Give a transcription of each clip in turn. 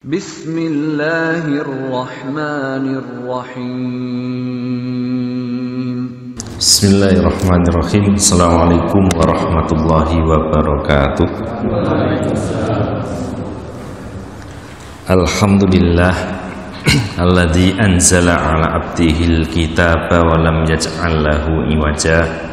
Bismillahirrahmanirrahim. Bismillahirrahmanirrahim. Assalamualaikum warahmatullahi wabarakatuh. Alhamdulillah alladzi anzala ala abdihil kitaba wa lam yaj'al lahu iwaja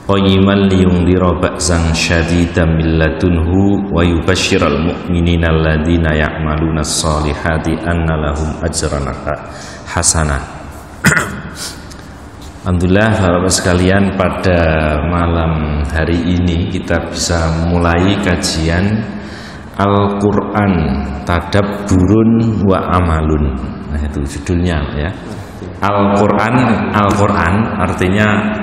qayyiman liyundhira ba'san syadidan min ladunhu wa yubashshiral mu'minina alladzina ya'maluna sholihati anna lahum ajran hasanah. Alhamdulillah Bapak sekalian, pada malam hari ini kita bisa mulai kajian Al-Quran Tadabburun wa Amalun. Nah, itu judulnya ya. Al-Quran artinya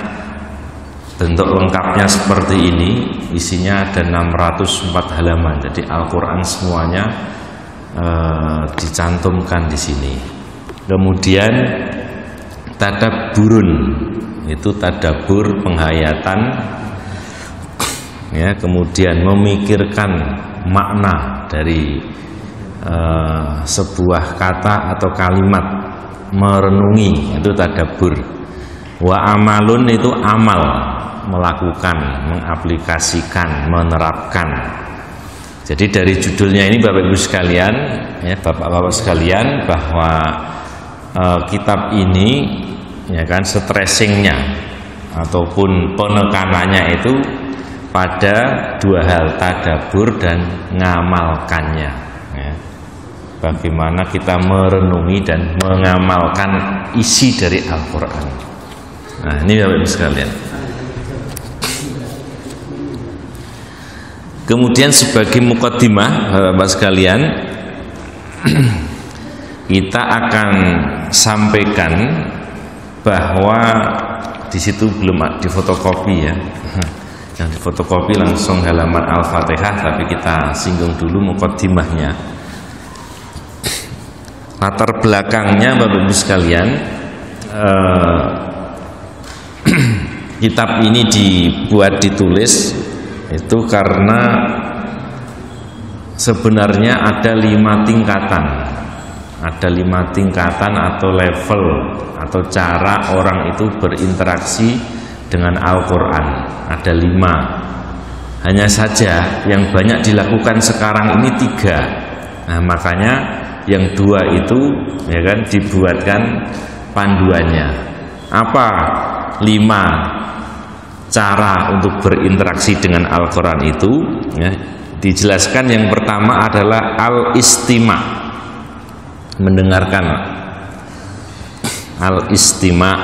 bentuk lengkapnya seperti ini, isinya ada 604 halaman. Jadi Al-Quran semuanya dicantumkan di sini. Kemudian Tadabburun, itu tadabur, penghayatan ya, kemudian memikirkan makna dari sebuah kata atau kalimat, merenungi, itu tadabbur. Wa amalun itu amal, melakukan, mengaplikasikan, menerapkan. Jadi dari judulnya ini Bapak Ibu sekalian ya, Bapak-bapak sekalian, bahwa kitab ini ya kan, stressingnya ataupun penekanannya itu pada dua hal, tadabur dan ngamalkannya ya. Bagaimana kita merenungi dan mengamalkan isi dari Al-Quran. Nah, ini Bapak Ibu sekalian. Kemudian sebagai mukaddimah Bapak sekalian, kita akan sampaikan bahwa di situ belum difotokopi ya. Yang difotokopi langsung halaman Al-Fatihah, tapi kita singgung dulu mukaddimahnya. Latar belakangnya Bapak Ibu sekalian, kitab ini ditulis itu karena sebenarnya ada 5 tingkatan. Ada 5 tingkatan atau level atau cara orang itu berinteraksi dengan Al-Quran. Ada 5. Hanya saja yang banyak dilakukan sekarang ini 3. Nah, makanya yang 2 itu ya kan, dibuatkan panduannya. Apa 5 cara untuk berinteraksi dengan Al-Quran itu ya, dijelaskan. Yang pertama adalah al-istima', mendengarkan. Al-istima'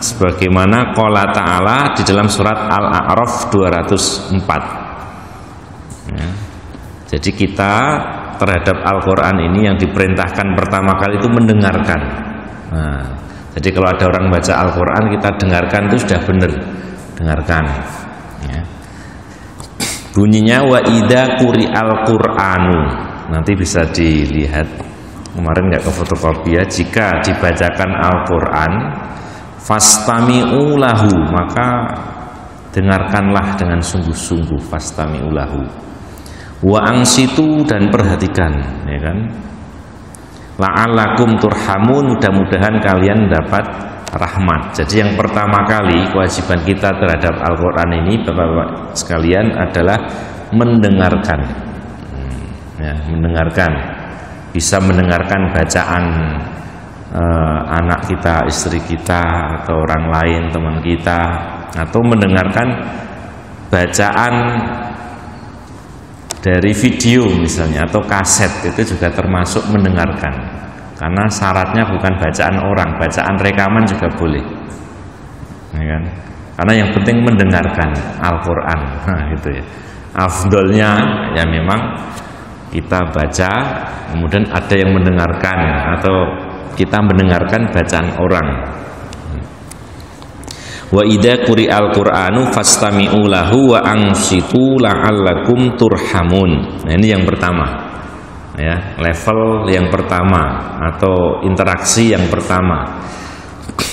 sebagaimana qala ta'ala di dalam surat Al-A'raf 204 ya. Jadi kita terhadap Al-Quran ini yang diperintahkan pertama kali itu mendengarkan. Nah, jadi kalau ada orang baca Al-Quran kita dengarkan, itu sudah benar, dengarkan ya. Bunyinya wa idza quri'al Qur'anu, nanti bisa dilihat, kemarin nggak ke fotokopi ya. Jika dibacakan Al-Quran, fastami'u lahu, maka dengarkanlah dengan sungguh-sungguh. Fastami'u lahu wa angsitu, dan perhatikan ya kan. La'allakum turhamun, mudah-mudahan kalian dapat rahmat. Jadi yang pertama kali kewajiban kita terhadap Al-Quran ini Bapak-bapak sekalian adalah mendengarkan ya, mendengarkan. Bisa mendengarkan bacaan anak kita, istri kita, atau orang lain, teman kita, atau mendengarkan bacaan dari video misalnya atau kaset, itu juga termasuk mendengarkan. Karena syaratnya bukan bacaan orang, bacaan rekaman juga boleh ya kan? Karena yang penting mendengarkan Al-Quran. Nah, gitu ya. Afdolnya ya memang kita baca, kemudian ada yang mendengarkan, atau kita mendengarkan bacaan orang. Wa idza quri'al Qur'anu fastami'u lahu wa ansitu la'allakum turhamun. Nah, ini yang pertama ya, level yang pertama atau interaksi yang pertama.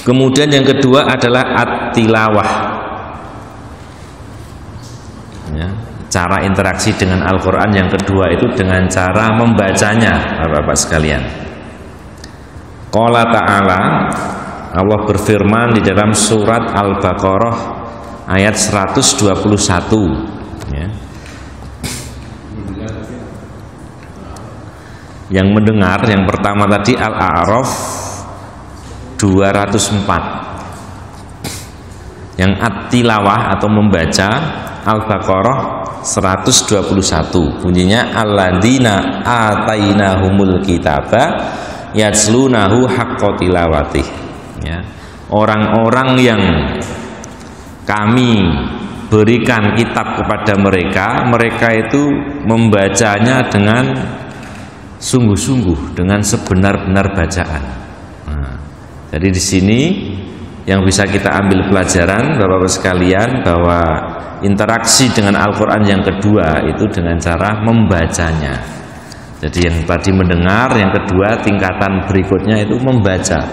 Kemudian yang kedua adalah at-tilawah ya. cara interaksi dengan Al-Quran yang kedua itu dengan cara membacanya, Bapak-bapak sekalian. Qala ta'ala, Allah berfirman di dalam surat Al-Baqarah ayat 121 ya. Yang mendengar yang pertama tadi Al-A'raf 204, yang at-tilawah atau membaca Al-Baqarah 121, bunyinya alladzina atainahumul kitaba yatslunahu haqqa tilawatih ya. Orang-orang yang kami berikan kitab kepada mereka, mereka itu membacanya dengan sungguh-sungguh, dengan sebenar-benar bacaan. Nah, jadi di sini yang bisa kita ambil pelajaran Bapak-bapak sekalian bahwa interaksi dengan Al-Quran yang kedua itu dengan cara membacanya. Jadi yang tadi mendengar, yang kedua tingkatan berikutnya itu membaca.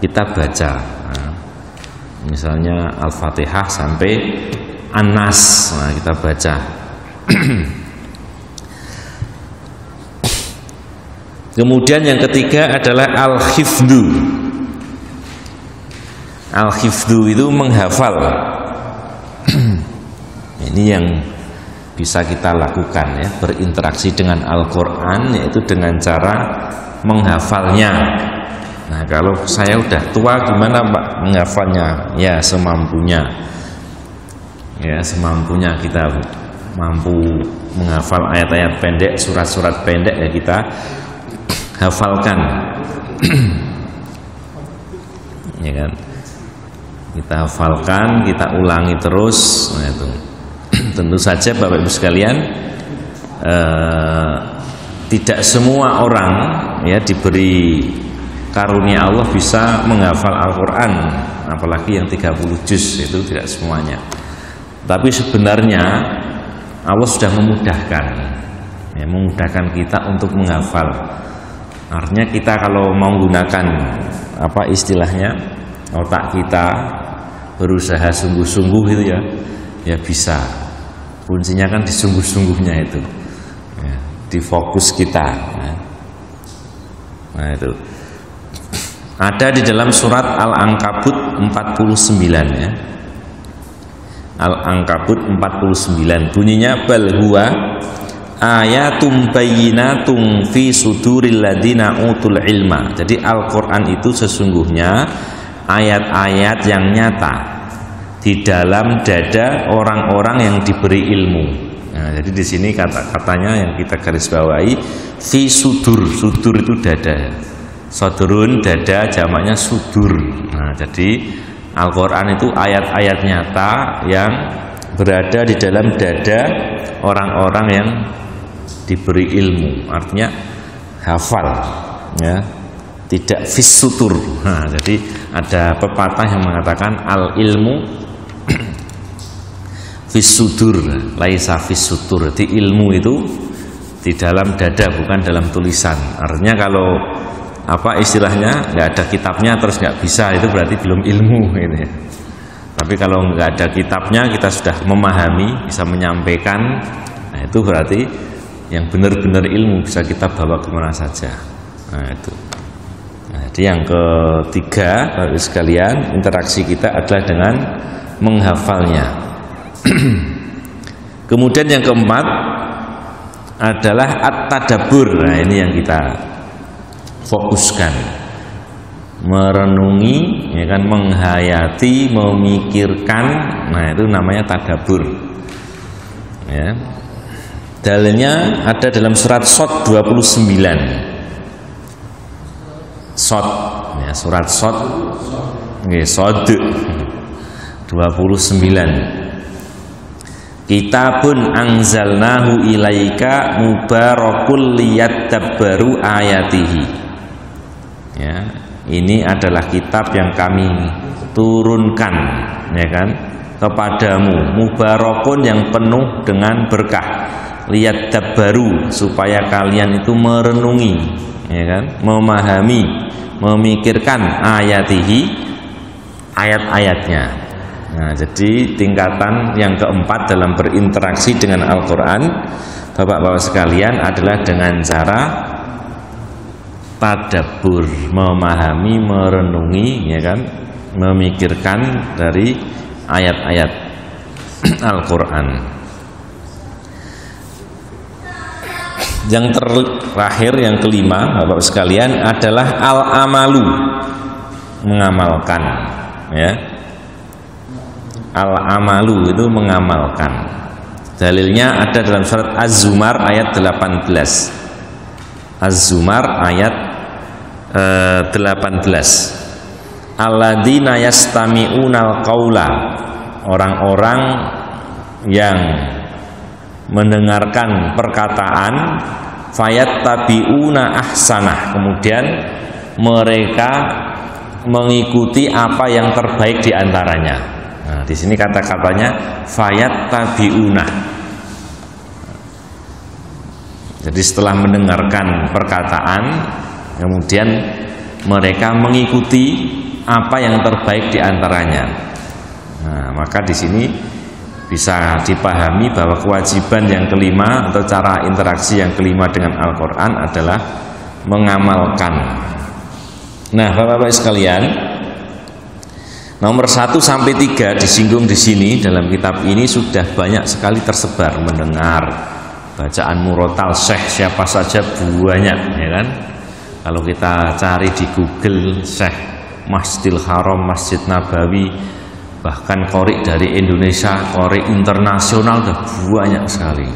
Kita baca, nah, misalnya Al-Fatihah sampai An-Nas, nah, kita baca. Kemudian yang ketiga adalah Al-Hifdhu. Al-Hifdhu itu menghafal. Ini yang bisa kita lakukan ya, berinteraksi dengan Al-Quran, yaitu dengan cara menghafalnya. Nah, kalau saya udah tua gimana Pak menghafalnya? Ya semampunya. Ya semampunya kita mampu menghafal ayat-ayat pendek, surat-surat pendek ya kita hafalkan. Ya kan? Kita hafalkan, kita ulangi terus. Nah, itu. Tentu saja Bapak Ibu sekalian, tidak semua orang ya diberi karunia Allah bisa menghafal Al-Quran, apalagi yang 30 juz, itu tidak semuanya. Tapi sebenarnya Allah sudah memudahkan ya, memudahkan kita untuk menghafal. Artinya kita kalau mau menggunakan apa istilahnya, otak kita berusaha sungguh-sungguh itu ya bisa. Kuncinya kan di sungguh-sungguhnya itu ya, di fokus kita ya. Nah itu ada di dalam surat Al-Ankabut 49 ya. Al-Ankabut 49 bunyinya bal huwa ayatum bayyinatum fi suduril ladina utul ilma. Jadi Al-Quran itu sesungguhnya ayat-ayat yang nyata di dalam dada orang-orang yang diberi ilmu. Nah, jadi di sini kata-katanya yang kita garis bawahi fi sudur. Sudur itu dada. Sodurun dada, jamaknya sudur. Nah, jadi Al-Quran itu ayat-ayat nyata yang berada di dalam dada orang-orang yang diberi ilmu. Artinya hafal ya. Tidak fis sutur. Nah, jadi ada pepatah yang mengatakan al ilmu fis sudur, laisa fis sutur. Di ilmu itu di dalam dada, bukan dalam tulisan. Artinya kalau apa istilahnya nggak ada kitabnya terus nggak bisa, itu berarti belum ilmu gitu ya. Tapi kalau nggak ada kitabnya kita sudah memahami, bisa menyampaikan, nah itu berarti yang benar-benar ilmu, bisa kita bawa kemana saja. Nah itu. Nah, jadi yang ketiga Bapak sekalian, interaksi kita adalah dengan menghafalnya. Kemudian yang keempat adalah at-tadabbur. Nah, ini yang kita fokuskan, merenungi ya kan, menghayati, memikirkan. Nah, itu namanya tadabbur ya. Dalilnya ada dalam surat Shad 29. Shad ya, surat Shad nggih, Shad 29. Kitabun anzalnahu ilaika mubarakul liyadabbaru ayatihi. Ya, ini adalah kitab yang kami turunkan ya kan kepadamu, mubarakun yang penuh dengan berkah, liyadabbaru supaya kalian itu merenungi ya kan, memahami, memikirkan ayatihi, ayat-ayatnya. Nah, jadi tingkatan yang keempat dalam berinteraksi dengan Al-Quran, Bapak-bapak sekalian, adalah dengan cara tadabbur, memahami, merenungi, ya kan, memikirkan dari ayat-ayat Al-Quran. Yang terakhir, yang kelima, Bapak sekalian, adalah al-amalu, mengamalkan, ya. Al-amalu itu mengamalkan. Dalilnya ada dalam surat Az-Zumar ayat 18. Az-Zumar ayat 18. Alladzina yastami'unal qaula, orang-orang yang mendengarkan perkataan, fayattabi'una ahsanah, kemudian mereka mengikuti apa yang terbaik di antaranya. Nah, di sini kata-katanya fayattabi'una. Jadi setelah mendengarkan perkataan, kemudian mereka mengikuti apa yang terbaik di antaranya. Nah, maka di sini bisa dipahami bahwa kewajiban yang kelima atau cara interaksi yang kelima dengan Al-Quran adalah mengamalkan. Nah, Bapak-bapak sekalian, nomor 1 sampai 3 disinggung di sini dalam kitab ini sudah banyak sekali tersebar, mendengar bacaan murotal syekh siapa saja banyak, ya kan? Kalau kita cari di Google Syekh Masjidil Haram, Masjid Nabawi, bahkan qori dari Indonesia, qori internasional sudah banyak sekali.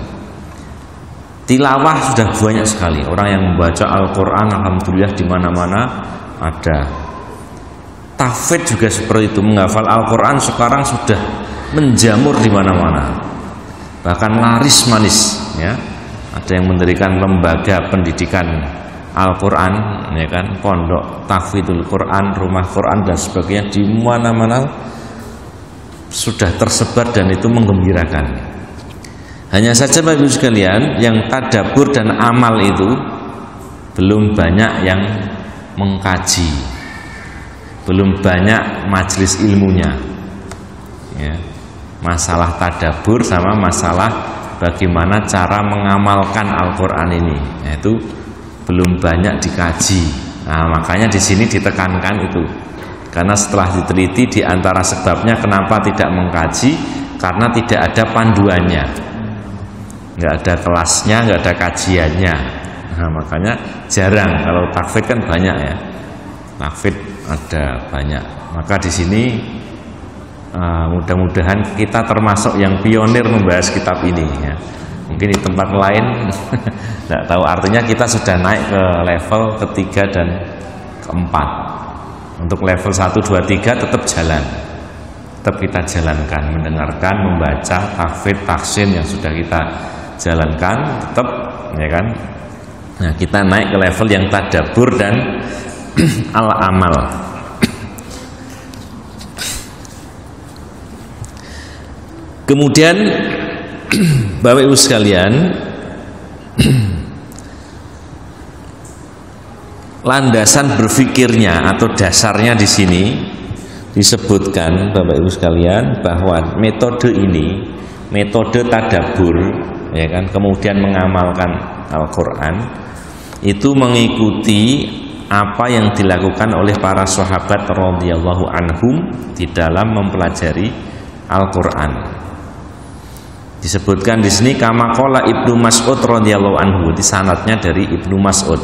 Tilawah sudah banyak sekali. Orang yang membaca Al-Quran alhamdulillah di mana-mana ada. Tahfidz juga seperti itu, menghafal Al-Quran sekarang sudah menjamur di mana-mana, bahkan laris manis, ya. Ada yang mendirikan lembaga pendidikan Al-Quran, ya kan, pondok tahfidzul Quran, rumah Quran dan sebagainya, di mana-mana sudah tersebar dan itu menggembirakan. Hanya saja Bapak Ibu sekalian, yang tadabbur dan amal itu belum banyak yang mengkaji, belum banyak majelis ilmunya, ya. Masalah tadabbur sama masalah bagaimana cara mengamalkan Al-Quran ini, yaitu belum banyak dikaji. Nah, makanya di sini ditekankan itu, karena setelah diteliti di antara sebabnya kenapa tidak mengkaji, karena tidak ada panduannya, nggak ada kelasnya, nggak ada kajiannya. Nah, makanya jarang. Kalau tahfidz kan banyak, ya, tahfidz ada banyak. Maka di sini mudah-mudahan kita termasuk yang pionir membahas kitab ini, ya. Mungkin di tempat lain tidak tahu, artinya kita sudah naik ke level ketiga dan keempat. Untuk level 1, 2, 3 tetap jalan, tetap kita jalankan, mendengarkan, membaca, tahfidz, tahsin yang sudah kita jalankan tetap, ya kan. Nah, kita naik ke level yang tadabbur dan al-amal. Kemudian Bapak Ibu sekalian, landasan berpikirnya atau dasarnya di sini disebutkan, Bapak Ibu sekalian, bahwa metode ini, metode tadabbur, ya kan, kemudian mengamalkan Al-Quran, itu mengikuti apa yang dilakukan oleh para sahabat radhiyallahu anhum di dalam mempelajari Al-Quran. Disebutkan di sini kama qala Ibnu Mas'ud radhiyallahu anhu, di sanadnya dari Ibnu Mas'ud.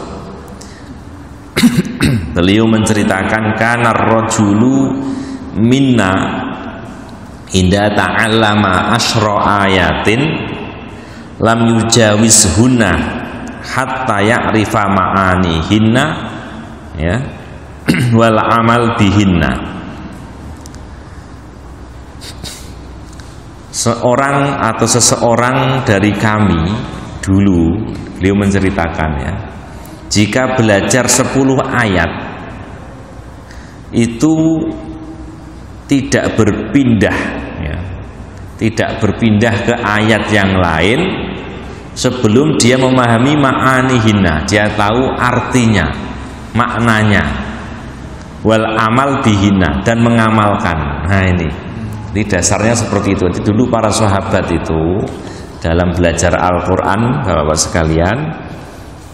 Beliau menceritakan kana ar-rajulu minna idza ta'allama asyra ayatin lam yujawizhunna hatta ya'rifa ma'anihinna, ya, wal amal bihinna. Seorang atau seseorang dari kami dulu, beliau menceritakan, ya, jika belajar 10 ayat itu tidak berpindah, ya, tidak berpindah ke ayat yang lain sebelum dia memahami ma'anihinna, dia tahu artinya, maknanya, wal amal bihinna, dan mengamalkan. Nah, ini Jadi dasarnya seperti itu. Jadi dulu para sahabat itu dalam belajar Al-Quran, Bapak-Bapak sekalian,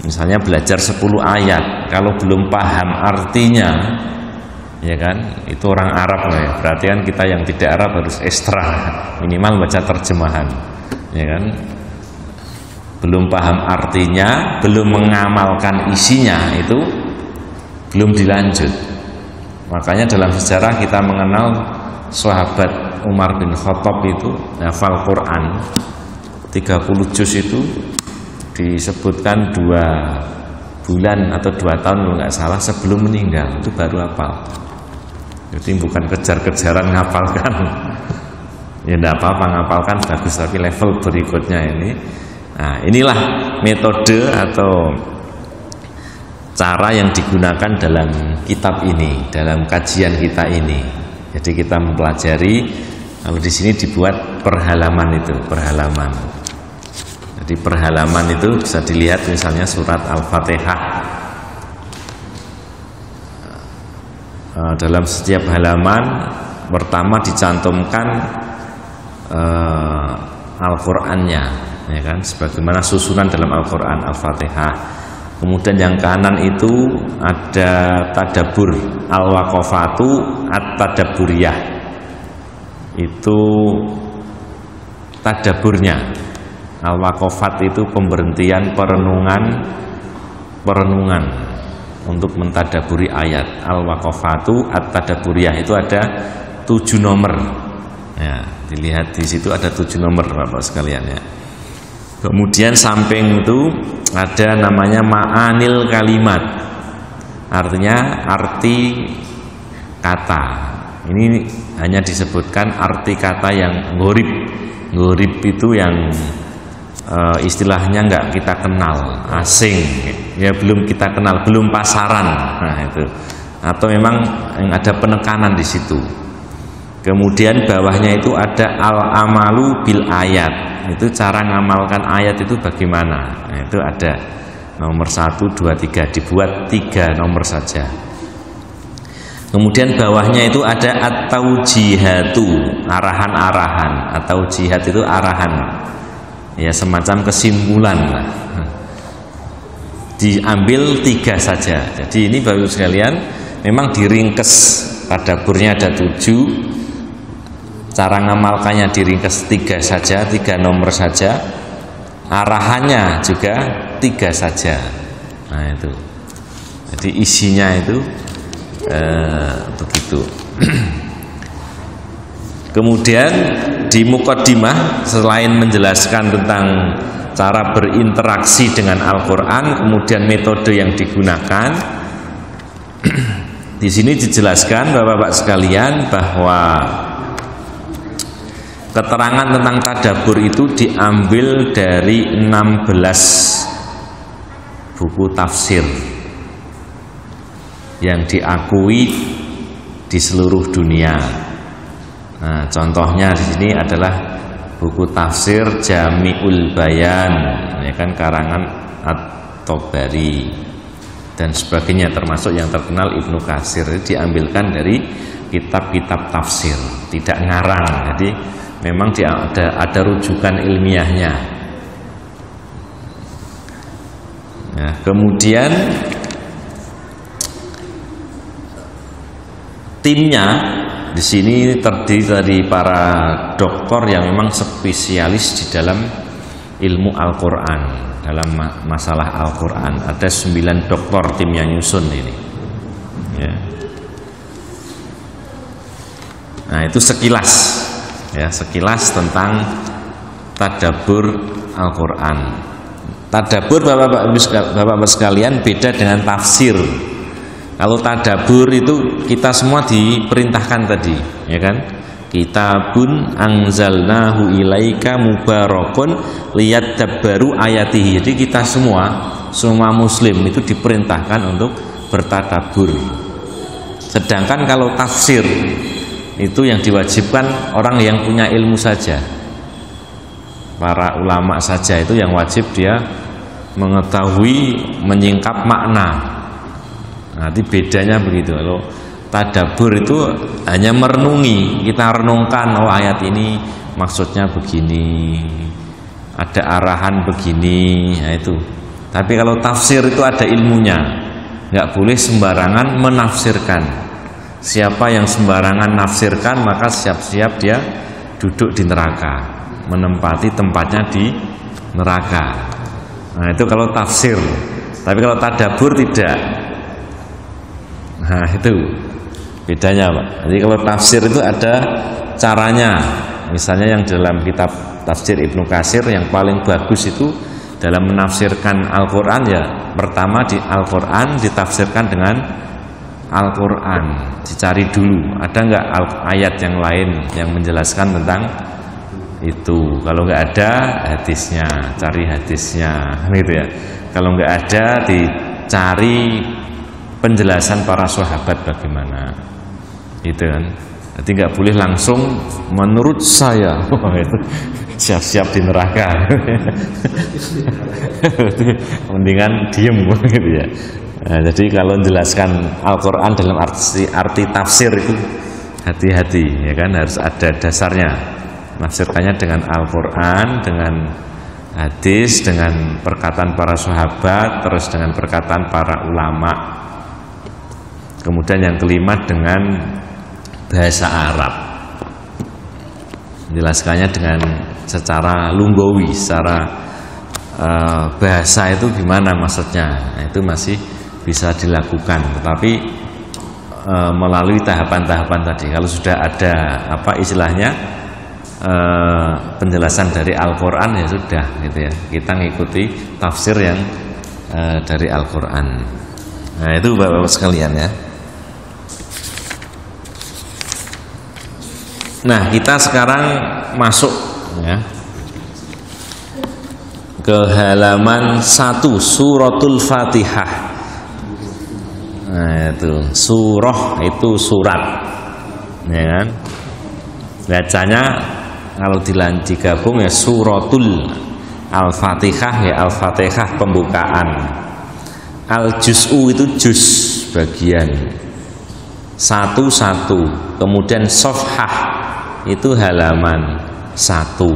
misalnya belajar 10 ayat, kalau belum paham artinya, ya kan, itu orang Arab lah ya. Berarti kan kita yang tidak Arab harus ekstra, minimal baca terjemahan, ya kan. Belum paham artinya, belum mengamalkan isinya, itu belum dilanjut. Makanya dalam sejarah kita mengenal sahabat Umar bin Khattab itu hafal Quran 30 juz, itu disebutkan 2 bulan atau 2 tahun kalau nggak salah sebelum meninggal itu baru hafal. Jadi bukan kejar-kejaran ngapalkan. Ya enggak apa-apa ngapalkan bagus, tapi level berikutnya ini. Nah, inilah metode atau cara yang digunakan dalam kitab ini, dalam kajian kita ini. Jadi kita mempelajari, kalau di sini dibuat perhalaman itu, perhalaman. Jadi perhalaman itu bisa dilihat misalnya surat Al-Fatihah. Dalam setiap halaman pertama dicantumkan Al-Qur'annya, ya kan, sebagaimana susunan dalam Al-Qur'an Al-Fatihah. Kemudian yang kanan itu ada tadabbur, al-waqafatu at-tadabburiyah. Itu tadabburnya. Al-waqafat itu pemberhentian perenungan untuk mentadaburi ayat. Al-waqafatu at-tadabburiyah itu ada 7 nomor. Ya, dilihat di situ ada 7 nomor Bapak sekalian ya. Kemudian samping itu ada namanya ma'anil kalimat, artinya arti kata. Ini hanya disebutkan arti kata yang gharib. Gharib itu yang istilahnya nggak kita kenal, asing, ya belum kita kenal, belum pasaran. Nah itu, atau memang yang ada penekanan di situ. Kemudian bawahnya itu ada al-amalu bil ayat, itu cara ngamalkan ayat itu bagaimana. Nah, itu ada nomor 1, 2, 3, dibuat 3 nomor saja. Kemudian bawahnya itu ada at-taujihatu, arahan-arahan. Atau jihad itu arahan, ya semacam kesimpulan lah. Diambil 3 saja. Jadi ini Bapak sekalian memang diringkes, tadabburnya ada 7, cara ngamalkannya diringkes 3 saja, 3 nomor saja, arahannya juga 3 saja. Nah itu, jadi isinya itu begitu. Kemudian di muqaddimah, selain menjelaskan tentang cara berinteraksi dengan Al-Quran, kemudian metode yang digunakan, di sini dijelaskan Bapak-bapak sekalian bahwa keterangan tentang tadabbur itu diambil dari 16 buku tafsir yang diakui di seluruh dunia. Nah, contohnya di sini adalah buku tafsir Jami'ul Bayan, ya kan, karangan At-Tabari dan sebagainya, termasuk yang terkenal Ibnu Katsir. Diambilkan dari kitab-kitab tafsir, tidak ngarang. Jadi memang ada rujukan ilmiahnya. Nah, kemudian timnya di sini terdiri dari para doktor yang memang spesialis di dalam ilmu Al-Quran, dalam masalah Al-Quran. Ada 9 doktor tim yang nyusun ini. Ya. Nah itu sekilas, ya, sekilas tentang tadabbur Al-Quran. Tadabbur Bapak-bapak sekalian beda dengan tafsir. Kalau tadabbur itu kita semua diperintahkan tadi, ya kan? Kitabun anzalnahu ilaika mubarakun liyadabbaru ayatihi. Jadi kita semua muslim itu diperintahkan untuk bertadabbur. Sedangkan kalau tafsir itu yang diwajibkan orang yang punya ilmu saja. Para ulama saja itu yang wajib dia mengetahui, menyingkap makna. Nanti bedanya begitu. Kalau tadabbur itu hanya merenungi, kita renungkan, oh ayat ini maksudnya begini, ada arahan begini, nah itu. Tapi kalau tafsir itu ada ilmunya, nggak boleh sembarangan menafsirkan. Siapa yang sembarangan nafsirkan maka siap-siap dia duduk di neraka, menempati tempatnya di neraka. Nah itu kalau tafsir. Tapi kalau tadabbur tidak. Nah itu bedanya Pak. Jadi kalau tafsir itu ada caranya. Misalnya yang dalam kitab tafsir Ibnu Katsir yang paling bagus itu dalam menafsirkan Al-Quran ya, pertama di Al-Quran ditafsirkan dengan Al-Quran, dicari dulu ada nggak ayat yang lain yang menjelaskan tentang itu. Kalau nggak ada, hadisnya, cari hadisnya gitu ya. Kalau nggak ada, dicari penjelasan para sahabat bagaimana, gitu kan. Jadi nggak boleh langsung menurut saya, itu siap-siap di neraka. Mendingan diem gitu ya. Nah, jadi kalau menjelaskan Al-Quran dalam arti tafsir itu hati-hati ya kan, harus ada dasarnya. Menafsirkannya dengan Al-Quran, dengan hadis, dengan perkataan para sahabat, terus dengan perkataan para ulama. Kemudian yang kelima dengan bahasa Arab, menjelaskannya dengan secara lunggawi, secara bahasa itu gimana maksudnya. Nah, itu masih bisa dilakukan, tetapi melalui tahapan-tahapan tadi. Kalau sudah ada apa istilahnya penjelasan dari Al-Quran ya sudah gitu ya, kita ngikuti tafsir yang dari Al-Quran. Nah itu Bapak-Bapak sekalian ya. Nah kita sekarang masuk ya ke halaman 1 suratul Fatihah. Nah itu surah itu surat ya kan, bacanya kalau digabung ya suratul Al-Fatihah ya, Al-Fatihah pembukaan, Al-Juz'u itu juz bagian satu, kemudian sofhah itu halaman 1.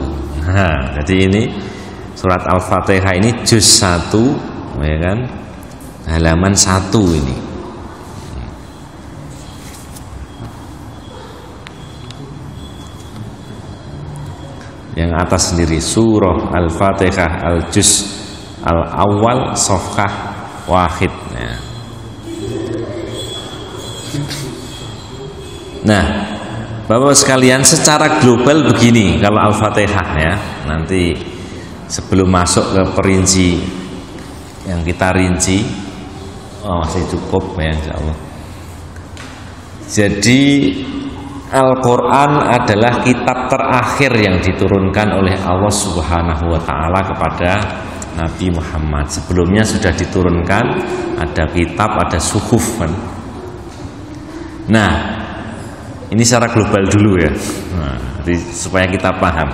Nah, jadi ini surat Al-Fatihah ini juz 1 ya kan, halaman 1 ini. Yang atas sendiri surah Al-Fatihah Al-Juz Al-Awwal Sofhah Wahid ya. Nah Bapak sekalian secara global begini kalau Al-Fatihah ya, nanti sebelum masuk ke perinci yang kita rinci masih cukup ya insyaallah. Jadi Al-Quran adalah kitab terakhir yang diturunkan oleh Allah Subhanahu wa Ta'ala kepada Nabi Muhammad. Sebelumnya sudah diturunkan, ada kitab, ada suhuf kan. Nah, ini secara global dulu ya, jadi supaya kita paham.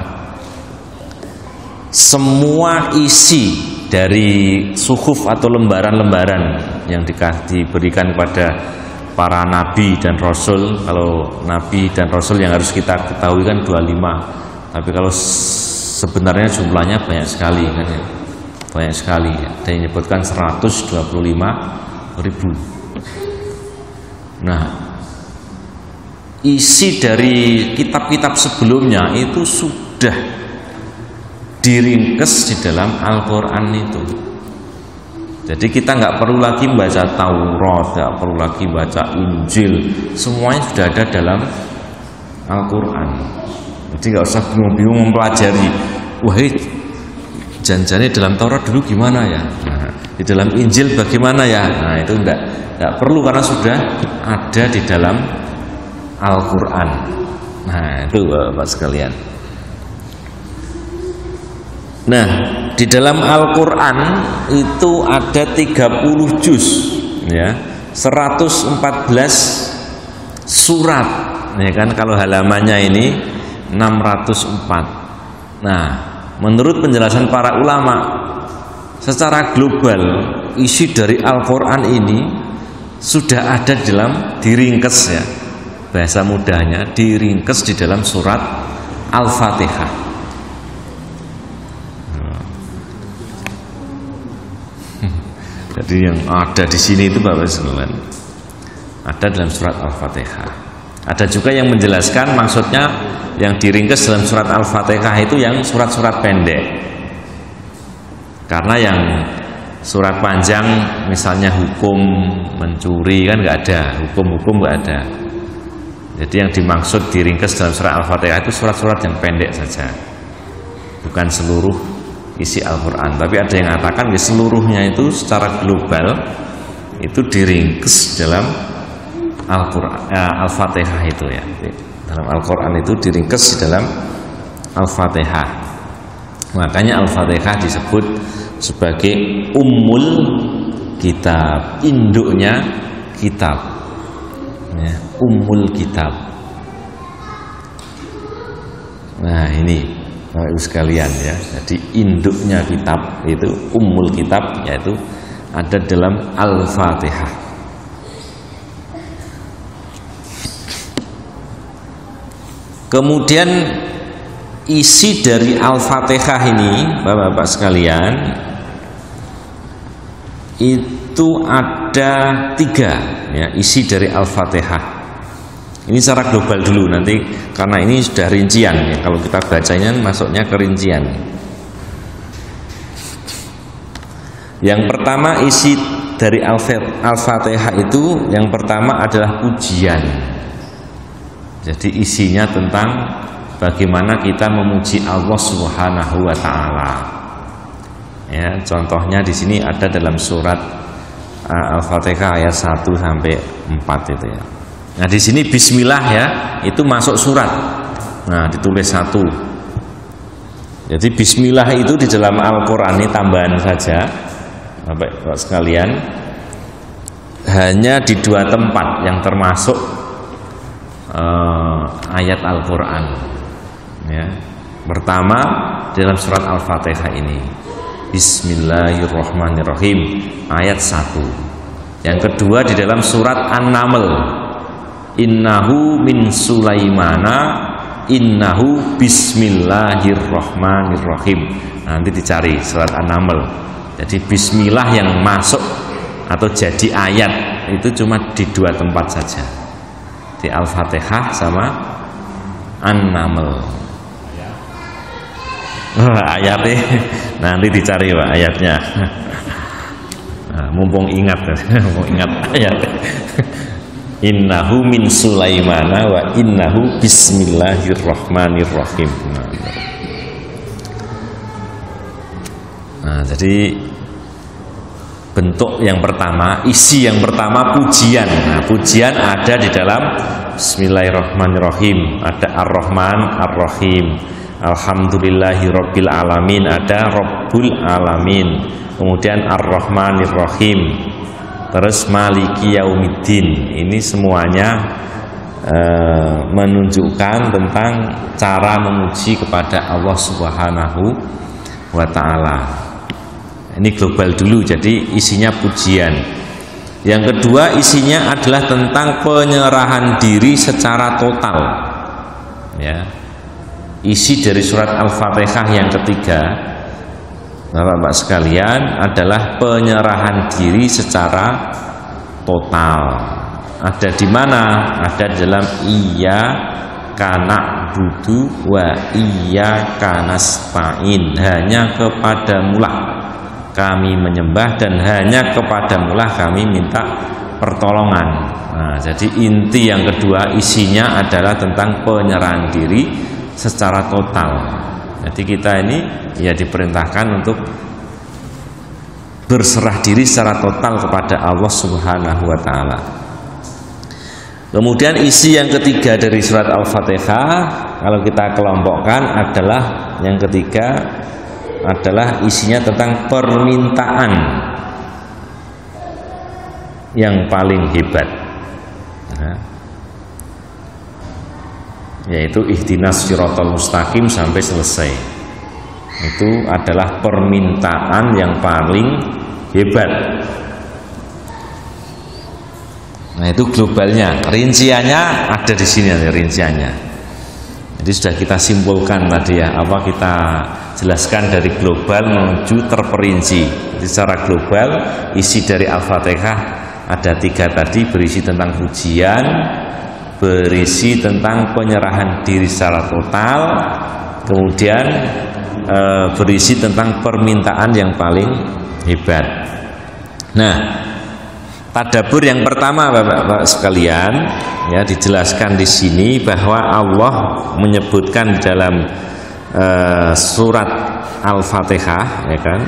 Semua isi dari suhuf atau lembaran-lembaran yang diberikan kepada para nabi dan rasul. Kalau nabi dan rasul yang harus kita ketahui kan 25, tapi kalau sebenarnya jumlahnya banyak sekali kan ya, banyak sekali ya. Dan menyebutkan 125.000. Nah, isi dari kitab-kitab sebelumnya itu sudah diringkes di dalam Al-Quran itu. Jadi kita nggak perlu lagi baca Taurat, nggak perlu lagi baca Injil, semuanya sudah ada dalam Al-Quran. Jadi nggak usah bingung-bingung mempelajari. Wah, janjinya dalam Taurat dulu gimana ya? Nah, di dalam Injil bagaimana ya? Nah itu nggak perlu karena sudah ada di dalam Al-Quran. Nah itu Bapak sekalian. Nah, di dalam Al-Quran itu ada 30 juz ya, 114 surat ya kan, kalau halamannya ini 604. Nah, menurut penjelasan para ulama secara global isi dari Al-Quran ini sudah ada di dalam diringkes ya, bahasa mudahnya diringkes di dalam surat Al-Fatihah. Jadi yang ada di sini itu Bapak sekalian ada dalam surat Al-Fatihah. Ada juga yang menjelaskan maksudnya yang diringkes dalam surat Al-Fatihah itu yang surat-surat pendek. Karena yang surat panjang misalnya hukum mencuri kan nggak ada, hukum-hukum nggak ada. Jadi yang dimaksud diringkes dalam surat Al-Fatihah itu surat-surat yang pendek saja, bukan seluruh isi Al-Quran. Tapi ada yang mengatakan ya, seluruhnya itu secara global itu diringkes dalam Al-Fatihah itu ya. Dalam Al-Quran itu diringkes di dalam Al-Fatihah. Makanya Al-Fatihah disebut sebagai ummul kitab, induknya kitab ya, ummul kitab. Nah ini Bapak Ibu sekalian ya, jadi induknya kitab itu ummul kitab, yaitu ada dalam Al-Fatihah. Kemudian isi dari Al-Fatihah ini Bapak-bapak sekalian itu ada 3 ya, isi dari Al-Fatihah. Ini secara global dulu, nanti karena ini sudah rincian ya, kalau kita bacanya masuknya ke rincian. Yang pertama isi dari Al-Fatihah itu yang pertama adalah pujian. Jadi isinya tentang bagaimana kita memuji Allah Subhanahu wa taala. Ya, contohnya di sini ada dalam surat Al-Fatihah ayat 1 sampai 4 itu ya. Nah, di sini bismillah ya, itu masuk surat. Nah, ditulis 1. Jadi bismillah itu di dalam Al-Qur'an ini tambahan saja. Bapak sekalian, hanya di 2 tempat yang termasuk ayat Al-Qur'an. Ya. Pertama dalam surat Al-Fatihah ini. Bismillahirrahmanirrahim ayat 1. Yang kedua di dalam surat An-Naml, innahu min Sulaimana innahu bismillahirrahmanirrahim. Nanti dicari surat An-Naml. Jadi bismillah yang masuk atau jadi ayat itu cuma di 2 tempat saja, di Al-Fatihah sama An-Naml. Ayatnya nanti dicari Pak ayatnya. Nah, mumpung ingat ayat. Innahu min Sulaimana wa innahu bismillahirrahmanirrahim. Nah, jadi bentuk yang pertama, isi yang pertama pujian. Nah, pujian ada di dalam Bismillahirrahmanirrahim, ada Ar-Rahman Ar-Rahim, Alhamdulillahirabbil alamin, ada Rabbul alamin, kemudian Ar-Rahmanirrahim, terus Maliki Yaumiddin. Ini semuanya menunjukkan tentang cara memuji kepada Allah Subhanahu wa taala. Ini global dulu, jadi isinya pujian. Yang kedua isinya adalah tentang penyerahan diri secara total. Ya. Isi dari surat Al-Fatihah yang ketiga, Bapak-bapak sekalian, adalah penyerahan diri secara total. Ada di mana? Ada dalam iyyaka na'budu wa iyyaka nasta'in. Hanya kepadamulah kami menyembah dan hanya kepadamulah kami minta pertolongan. Nah, jadi inti yang kedua isinya adalah tentang penyerahan diri secara total. Jadi kita ini ya diperintahkan untuk berserah diri secara total kepada Allah Subhanahu wa taala. Kemudian isi yang ketiga dari surat Al-Fatihah kalau kita kelompokkan adalah yang ketiga adalah isinya tentang permintaan yang paling hebat. Nah, yaitu ihdinas siratal mustaqim sampai selesai. Itu adalah permintaan yang paling hebat. Nah, itu globalnya. Rinciannya ada di sini, ada rinciannya. Jadi sudah kita simpulkan tadi ya, apa kita jelaskan dari global menuju terperinci. Jadi secara global isi dari Al-Fatihah ada 3 tadi, berisi tentang pujian, berisi tentang penyerahan diri secara total, kemudian berisi tentang permintaan yang paling hebat. Nah, tadabbur yang pertama Bapak-bapak sekalian ya, dijelaskan di sini bahwa Allah menyebutkan dalam surat Al-Fatihah, ya kan,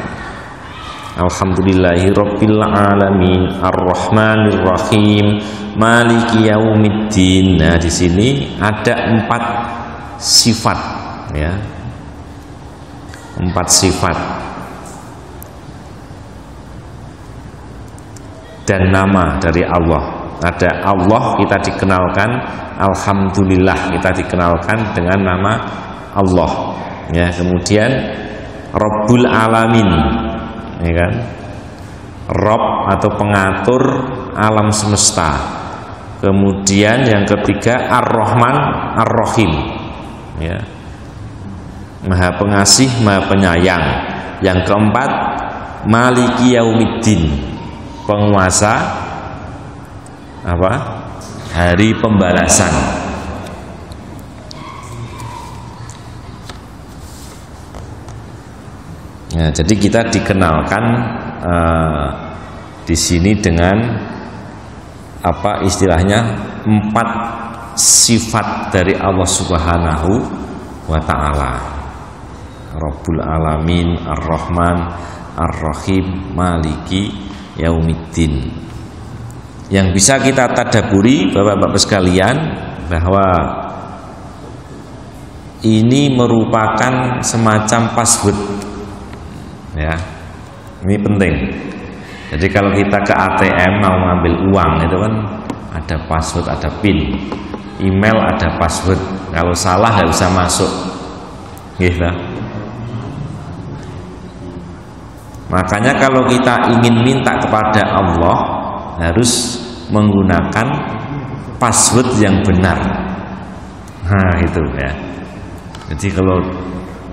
Alhamdulillahirabbil alamin arrahmanir rahim maliki yaumiddin. Nah, di sini ada 4 sifat ya. 4 sifat dan nama dari Allah. Ada Allah, kita dikenalkan, alhamdulillah, kita dikenalkan dengan nama Allah ya. Kemudian Rabbul alamin, ya kan, Rob atau pengatur alam semesta. Kemudian yang ketiga Ar-Rahman Ar-Rahim ya, Maha Pengasih Maha Penyayang. Yang keempat Maliki Yaumiddin, penguasa apa? Hari pembalasan. Nah, jadi kita dikenalkan di sini dengan apa istilahnya 4 sifat dari Allah Subhanahu wa Ta'ala. Rabbul alamin, Ar-Rahman, Ar-Rahim, Maliki Yaumiddin. Yang bisa kita tadabburi Bapak-bapak sekalian, bahwa ini merupakan semacam password ya. Ini penting. Jadi kalau kita ke ATM mau ngambil uang itu kan ada password, ada PIN. Email ada password. Kalau salah nggak bisa masuk. Gitu. Makanya kalau kita ingin minta kepada Allah harus menggunakan password yang benar. Nah, itu ya. Jadi kalau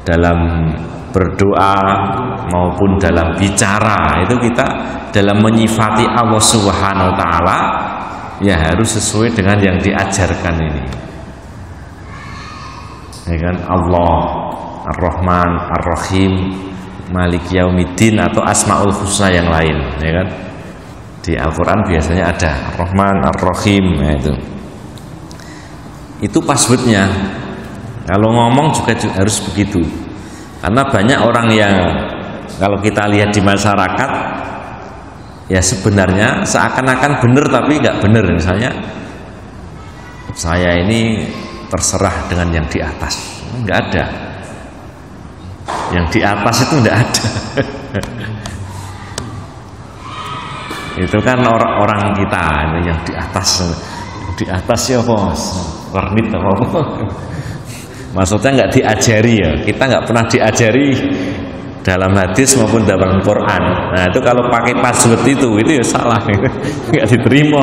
dalam berdoa maupun dalam bicara itu kita dalam menyifati Allah Subhanahu wa Ta'ala ya harus sesuai dengan yang diajarkan ini. Ya kan, Allah Ar-Rahman Ar-Rahim Maliki Yaumiddin atau Asmaul Husna yang lain, ya kan? Di Al-Qur'an biasanya ada Ar-Rahman Ar-Rahim, ya itu passwordnya. Kalau ngomong juga harus begitu. Karena banyak orang yang kalau kita lihat di masyarakat ya sebenarnya seakan-akan benar tapi nggak benar. Misalnya saya ini terserah dengan yang di atas, nggak ada. Yang di atas itu nggak ada. Itu kan orang kita yang di atas ya bos, warnit apa? Maksudnya nggak diajari ya, kita nggak pernah diajari dalam hadis maupun dalam Quran. Nah itu kalau pakai password itu ya salah, nggak diterima,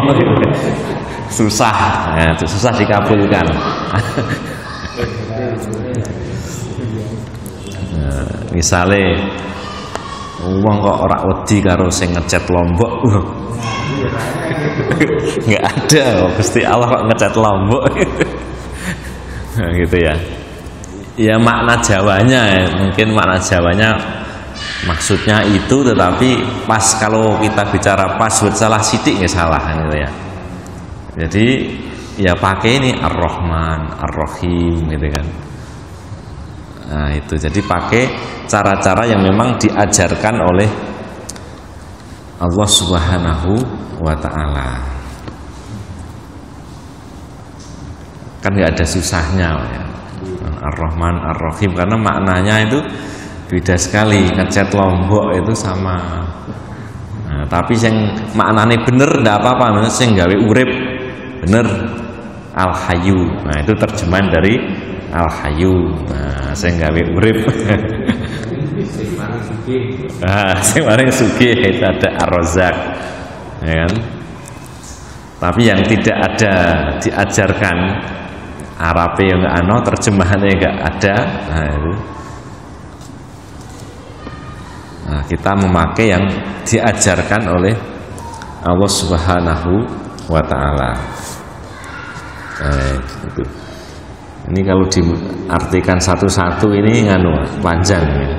susah, nah, itu susah dikabulkan. Nah, misalnya uang kok ora wedi karo sing ngecat Lombok, nggak ada, Gusti Allah kok ngecat Lombok. Nah, gitu ya. Ya makna Jawanya mungkin makna Jawanya maksudnya itu, tetapi pas kalau kita bicara password salah sidik ya salah gitu ya. Jadi ya pakai ini Ar-Rahman Ar-Rahim gitu kan. Nah itu jadi pakai cara-cara yang memang diajarkan oleh Allah Subhanahu wa Ta'ala. Kan nggak ada susahnya ya. Ar-Rahman Ar-Rahim, karena maknanya itu beda sekali. Ngecat Lombok itu sama, nah, tapi yang maknanya bener nggak apa-apa, yang gawe urip bener Al-Hayyu. Nah itu terjemahan dari Al-Hayyu. Nah yang gawe urip yang paling sugih itu ada Ar-Razzaq, ya kan? Tapi yang tidak ada diajarkan Arabe yang ano, terjemahannya enggak ada. Nah, itu. Nah, kita memakai yang diajarkan oleh Allah Subhanahu wa ta'ala. Gitu. Ini kalau diartikan satu-satu ini panjang ya.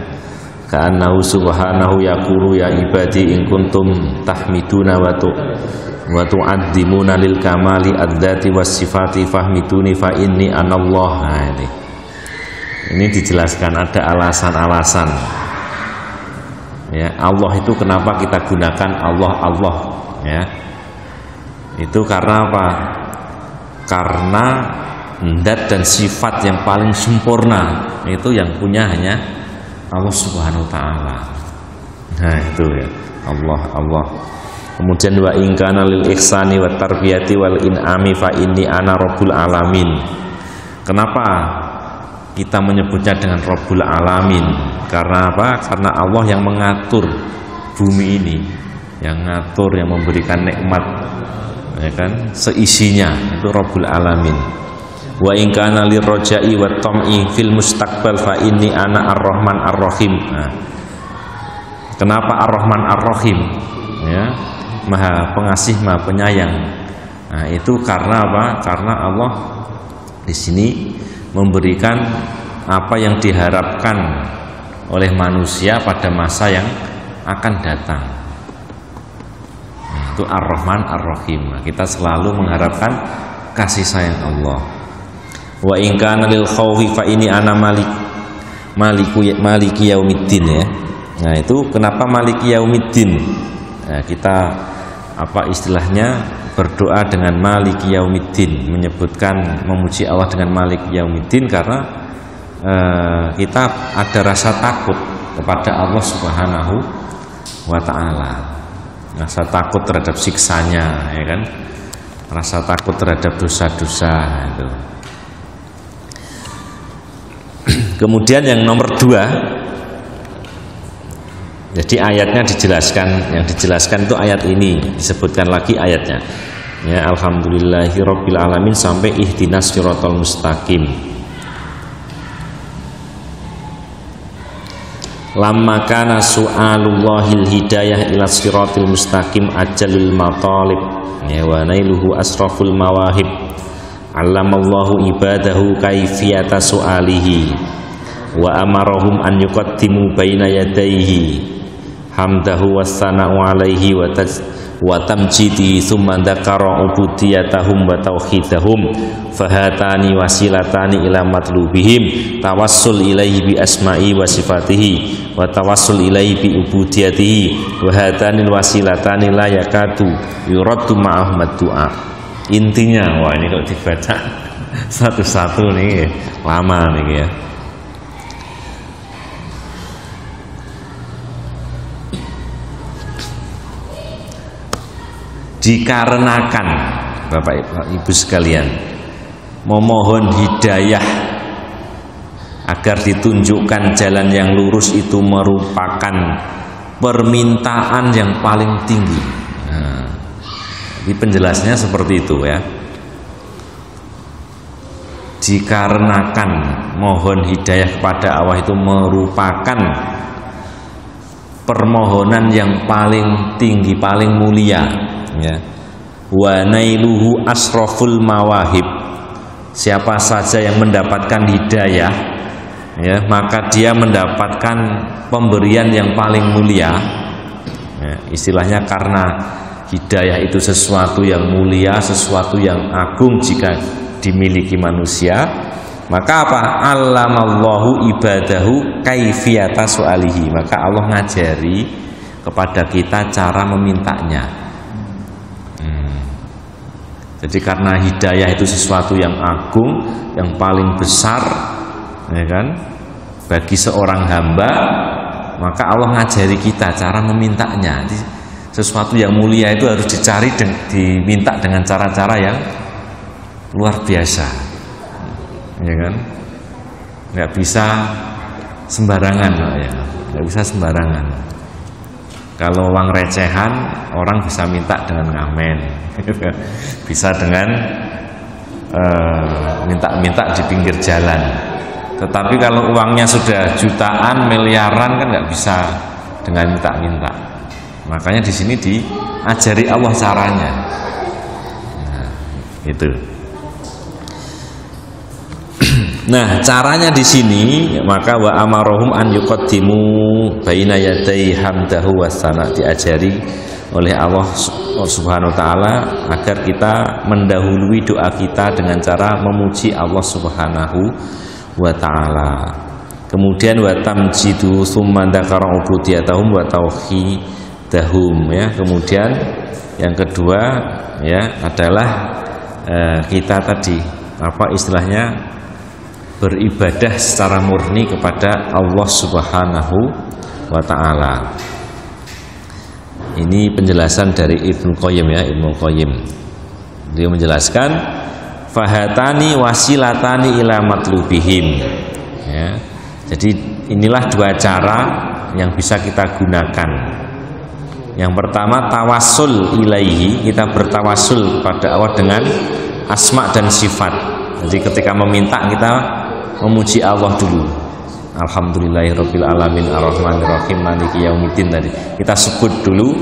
Ka'annahu subhanahu yaqulu ya ibadi in kuntum tahmiduna wa tu'addimuna lil kamali adzati was sifati fahmiduni fa inni anallah. Nah, ini dijelaskan ada alasan-alasan. Ya, Allah itu kenapa kita gunakan Allah ya. Itu karena apa? Karena zat dan sifat yang paling sempurna itu yang punya hanya Allah Subhanahu wa ta'ala. Nah, itu ya, Allah. Kemudian wa in kana lil ihsani wat tarbiyati wal in'ami fa inni ana rabbul alamin. Kenapa kita menyebutnya dengan Rabbul Alamin? Karena apa? Karena Allah yang mengatur bumi ini, yang ngatur, yang memberikan nikmat, ya kan, seisinya, itu Rabbul Alamin. Wa in kana lirraja'i wat tam'i fil mustaqbal fa inni ana ar-rahman ar-rahim. Nah, kenapa ar-rahman ar-rahim? Ya, Maha Pengasih, Maha Penyayang. Nah, itu karena apa? Karena Allah di sini memberikan apa yang diharapkan oleh manusia pada masa yang akan datang. Nah, itu Ar-Rahman Ar-Rahim. Nah, kita selalu mengharapkan kasih sayang Allah. Wa in kana lil khaufi fa ini ana maliki yaumiddin ya. Nah, itu kenapa maliki yaumiddin? Nah, kita apa istilahnya berdoa dengan maliki yaumiddin, menyebutkan memuji Allah dengan maliki yaumiddin karena kita ada rasa takut kepada Allah Subhanahu wa ta'ala, rasa takut terhadap siksanya, ya kan, rasa takut terhadap dosa-dosa itu. Kemudian yang nomor 2, jadi ayatnya dijelaskan, yang dijelaskan itu ayat ini, disebutkan lagi ayatnya ya, alhamdulillahirabbil alamin sampai ihdinas siratal mustaqim. Lamma kana su'alullahil hidayah ila siratil mustaqim ajalul matalib ya, wa nailuhu asraful mawahib. Allamallahu ibadahu kaifiyata su'alihi wa amarahum an yuqaddimu baina yadayhi hamdahu wassana'u alaihi wa tamjidi thumma dzakara ubudiyatahum wa tauhidahum fahatani wasilatani ila matlubihim tawassul ilaihi bi asma'i wa sifatihi wa tawassul ilaihi bi ubudiyatihi wa hatani wasilatani la yakadu yuraddu ma'ahum du'a. Intinya, wah ini kalau dibaca satu-satu nih lama nih ya. Dikarenakan Bapak Ibu sekalian memohon hidayah agar ditunjukkan jalan yang lurus itu merupakan permintaan yang paling tinggi. Nah, di penjelasnya seperti itu ya. Dikarenakan mohon hidayah kepada Allah itu merupakan permohonan yang paling tinggi, paling mulia ya. Wa nailuhu asraful mawahib, siapa saja yang mendapatkan hidayah ya, maka dia mendapatkan pemberian yang paling mulia ya, istilahnya karena hidayah itu sesuatu yang mulia, sesuatu yang agung jika dimiliki manusia, maka apa? Allamallahu ibadahu kaifiyata su'alihi, maka Allah ngajari kepada kita cara memintanya. Jadi karena hidayah itu sesuatu yang agung, yang paling besar, ya kan, bagi seorang hamba, maka Allah ngajari kita cara memintanya. Jadi, sesuatu yang mulia itu harus dicari dan diminta dengan cara-cara yang luar biasa, ya kan? Nggak bisa sembarangan, ya, nggak bisa sembarangan. Kalau uang recehan orang bisa minta dengan ngamen, bisa dengan minta-minta di pinggir jalan. Tetapi kalau uangnya sudah jutaan, miliaran kan nggak bisa dengan minta-minta. Makanya di sini diajari Allah caranya. Nah, itu. Nah, caranya di sini maka wa amarohum an yuqaddimu baina yaday hamdahu wasana, diajari oleh Allah Subhanahu wa taala agar kita mendahului doa kita dengan cara memuji Allah Subhanahu wa taala. Kemudian wa tamjidu tsumma dzakara ubudiyatahum wa tauhidahum, ya. Kemudian yang kedua ya adalah kita tadi apa istilahnya beribadah secara murni kepada Allah Subhanahu wa taala. Ini penjelasan dari Ibnu Qayyim, ya, Ibnu Qayyim. Dia menjelaskan fahatani wasilatani ila matlubihim, ya. Jadi inilah dua cara yang bisa kita gunakan. Yang pertama tawassul ilaihi, kita bertawassul kepada Allah dengan asma dan sifat. Jadi ketika meminta kita memuji Allah dulu. Alhamdulillahirabbil alamin arrahmanirrahim maliki yaumiddin, tadi kita sebut dulu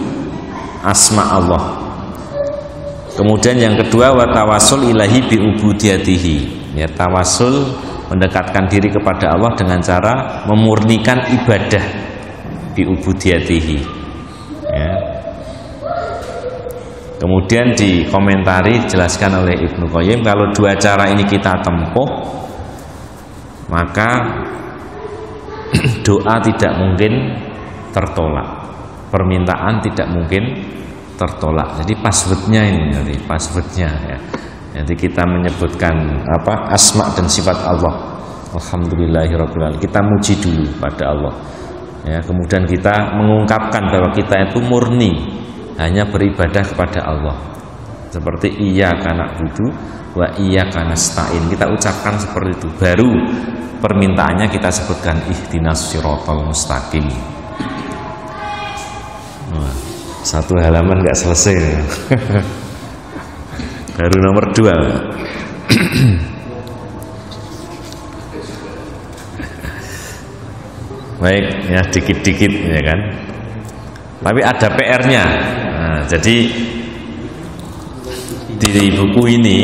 asma Allah. Kemudian yang kedua wa tawassul ilahi bi ubudiyatihi, ya, tawasul mendekatkan diri kepada Allah dengan cara memurnikan ibadah bi ubudiyatihi, ya. Kemudian dikomentari jelaskan oleh Ibnu Qayyim, kalau dua cara ini kita tempuh maka doa tidak mungkin tertolak, permintaan tidak mungkin tertolak. Jadi passwordnya ini, jadi passwordnya, ya. Jadi kita menyebutkan apa asma dan sifat Allah. Alhamdulillahirabbil alamin. Kita muji dulu pada Allah, ya. Kemudian kita mengungkapkan bahwa kita itu murni hanya beribadah kepada Allah. Seperti iyyaka na'budu wa iyyaka nasta'in, kita ucapkan seperti itu. Baru permintaannya kita sebutkan ihdinas siratal mustaqim. Wah, satu halaman nggak selesai. Baru nomor 2. Baik, ya, dikit-dikit, ya kan. Tapi ada PR-nya. Nah, jadi di buku ini,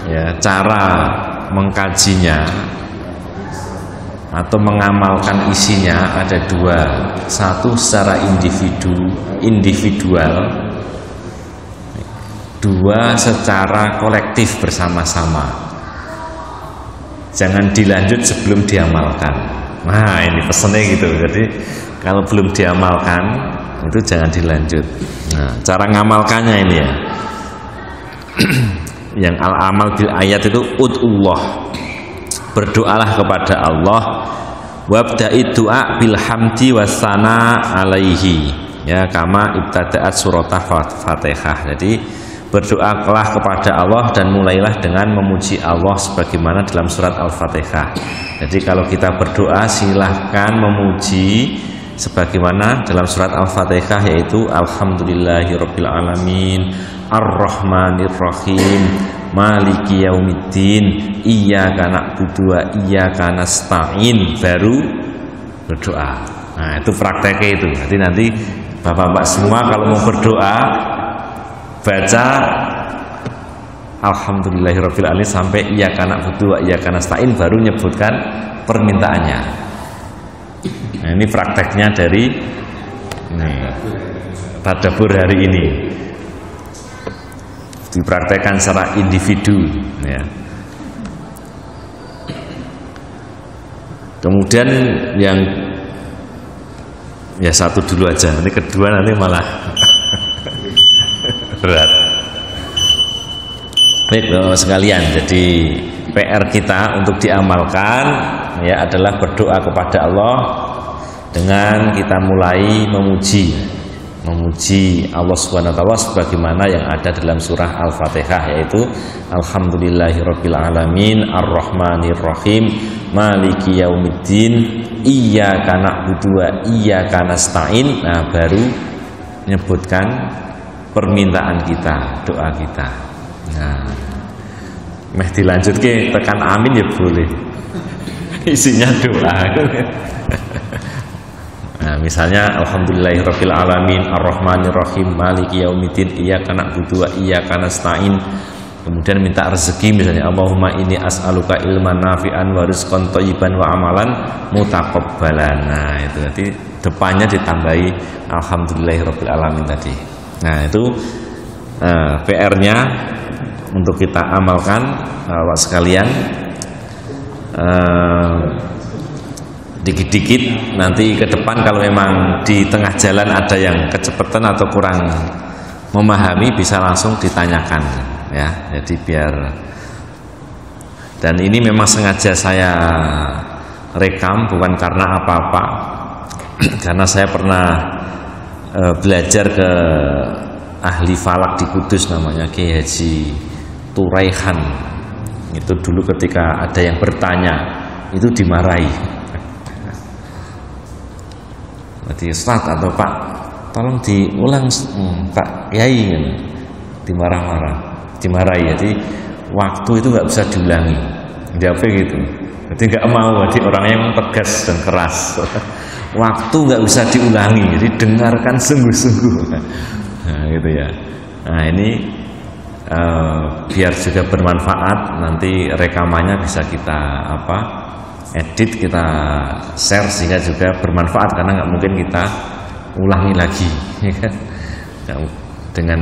ya, cara mengkajinya atau mengamalkan isinya ada dua. Satu secara individual, dua secara kolektif bersama-sama. Jangan dilanjut sebelum diamalkan. Nah, ini pesannya gitu. Jadi kalau belum diamalkan itu jangan dilanjut. Nah, cara ngamalkannya ini, ya. Yang al-amal bil ayat itu ud'ullah, berdoalah kepada Allah, wabda'i du'a bil hamdi wassana alaihi, ya, kama ibtada'at suratah Fatihah. Jadi berdoalah kepada Allah dan mulailah dengan memuji Allah sebagaimana dalam surat Al-Fatihah. Jadi kalau kita berdoa silahkan memuji sebagaimana dalam surat Al-Fatihah, yaitu alhamdulillahirabbil alamin ar-rahmanir-rahim maliki yaumiddin iyyaka na'budu wa iyyaka nasta'in, baru berdoa. Nah, itu prakteknya itu. Jadi nanti bapak-bapak semua kalau mau berdoa baca alhamdulillahirabbil alamin sampai iyyaka na'budu wa iyyaka nasta'in, baru nyebutkan permintaannya. Nah, ini prakteknya dari tadabbur hari ini, dipraktekkan secara individu, ya. Kemudian yang ya satu dulu aja, nanti kedua nanti malah berat. Baik, Bapak sekalian, jadi PR kita untuk diamalkan, ya, adalah berdoa kepada Allah dengan kita mulai memuji, memuji Allah Subhanahu wa taala sebagaimana yang ada dalam surah Al-Fatihah, yaitu alhamdulillahirabbil alamin arrahmanir rahim maliki yaumiddin iyyaka na'budu wa iyyaka nasta'in. Nah, baru menyebutkan permintaan kita, doa kita. Nah, meh dilanjut ke tekan amin ya boleh. Isinya doa. Nah, misalnya alhamdulillahirabbil alamin arrahmanir rahim maliki yaumiddin iyyaka na'budu wa iyyaka nasta'in. Kemudian minta rezeki, misalnya Allahumma inni as'aluka ilman nafi'an wa rizqan thayyiban wa amalan mutaqabbalan. Nah, itu nanti depannya ditambahi alhamdulillahirabbil alamin tadi. Nah, itu PR-nya untuk kita amalkan, Bapak sekalian. Dikit-dikit nanti ke depan kalau memang di tengah jalan ada yang kecepatan atau kurang memahami, bisa langsung ditanyakan ya. Jadi biar, dan ini memang sengaja saya rekam bukan karena apa-apa, karena saya pernah belajar ke ahli falak di Kudus, namanya Kiai Haji Turaihan. Itu dulu ketika ada yang bertanya itu dimarahi. Berarti Ustaz atau Pak, tolong diulang Pak Kiai, dimarahi. Jadi waktu itu nggak bisa diulangi, jawabnya gitu. Jadi nggak mau, jadi orangnya yang tegas dan keras. Waktu nggak bisa diulangi, jadi dengarkan sungguh-sungguh. Nah, gitu ya. Nah, ini biar juga bermanfaat, nanti rekamannya bisa kita edit, kita share sehingga juga bermanfaat, karena nggak mungkin kita ulangi lagi dengan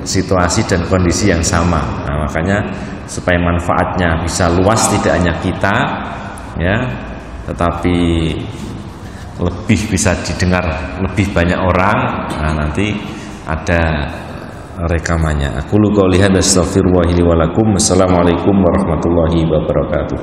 situasi dan kondisi yang sama. Nah, makanya supaya manfaatnya bisa luas, tidak hanya kita ya, tetapi lebih bisa didengar lebih banyak orang. Nah, nanti ada rekamannya. Aku qouli hadza astaghfirullahi li wa lakum. Assalamualaikum warahmatullahi wabarakatuh.